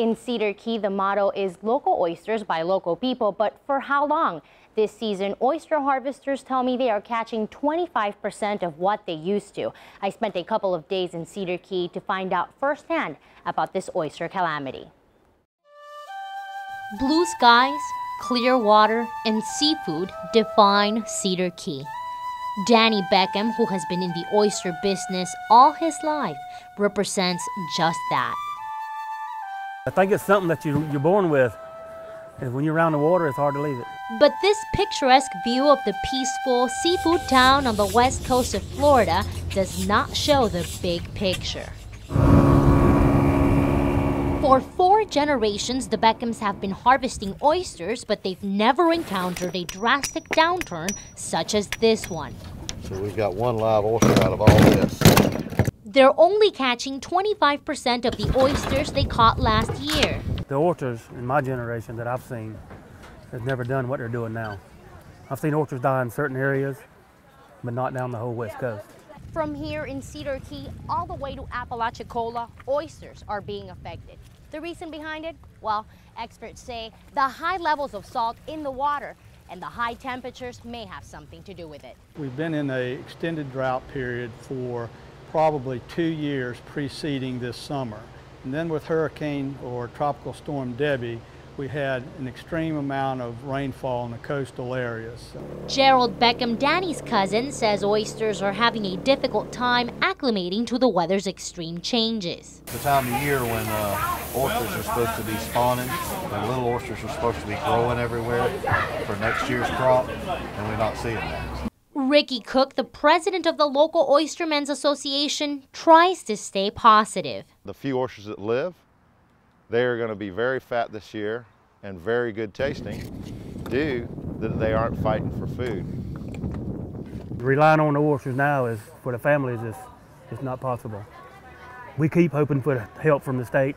In Cedar Key, the motto is local oysters by local people, but for how long? This season, oyster harvesters tell me they are catching 25% of what they used to. I spent a couple of days in Cedar Key to find out firsthand about this oyster calamity. Blue skies, clear water, and seafood define Cedar Key. Danny Beckham, who has been in the oyster business all his life, represents just that. I think it's something that you're born with, and when you're around the water, it's hard to leave it. But this picturesque view of the peaceful seafood town on the west coast of Florida does not show the big picture. For 4 generations, the Beckhams have been harvesting oysters, but they've never encountered a drastic downturn such as this one. So we've got one live oyster out of all this. They're only catching 25% of the oysters they caught last year. The oysters in my generation that I've seen have never done what they're doing now. I've seen oysters die in certain areas, but not down the whole west coast. From here in Cedar Key all the way to Apalachicola, oysters are being affected. The reason behind it? Well, experts say the high levels of salt in the water and the high temperatures may have something to do with it. We've been in an extended drought period for probably 2 years preceding this summer. And then with Hurricane or Tropical Storm Debbie, we had an extreme amount of rainfall in the coastal areas. Gerald Beckham, Danny's cousin, says oysters are having a difficult time acclimating to the weather's extreme changes. The time of year when oysters are supposed to be spawning, and little oysters are supposed to be growing everywhere for next year's crop, and we're not seeing that. Ricky Cook, the president of the local Oystermen's Association, tries to stay positive. The few oysters that live, they are going to be very fat this year and very good tasting due that they aren't fighting for food. Relying on the oysters now is for the families is not possible. We keep hoping for help from the state.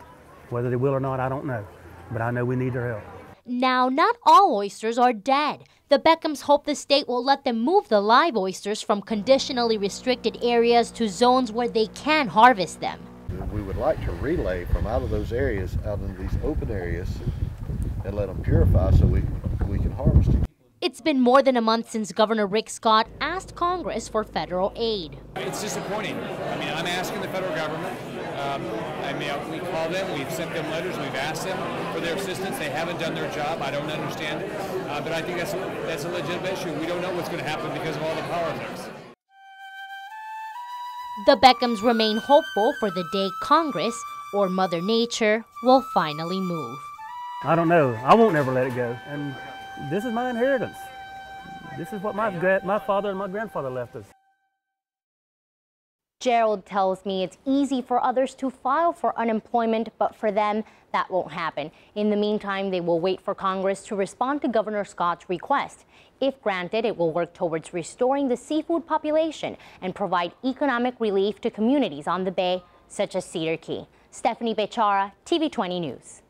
Whether they will or not, I don't know. But I know we need their help. Now, not all oysters are dead. The Beckhams hope the state will let them move the live oysters from conditionally restricted areas to zones where they can harvest them. We would like to relay from out of those areas, out in these open areas, and let them purify so we can harvest them. It's been more than a month since Governor Rick Scott asked Congress for federal aid. It's disappointing. I mean, I'm asking the federal government. We call them, we've sent them letters, we've asked them for their assistance. They haven't done their job. I don't understand it. But I think that's a legitimate issue. We don't know what's going to happen because of all the politics. The Beckhams remain hopeful for the day Congress or Mother Nature will finally move. I don't know. I won't never let it go. And this is my inheritance. This is what my father and my grandfather left us. Gerald tells me it's easy for others to file for unemployment, but for them, that won't happen. In the meantime, they will wait for Congress to respond to Governor Scott's request. If granted, it will work towards restoring the seafood population and provide economic relief to communities on the bay, such as Cedar Key. Stephanie Bechara, TV 20 News.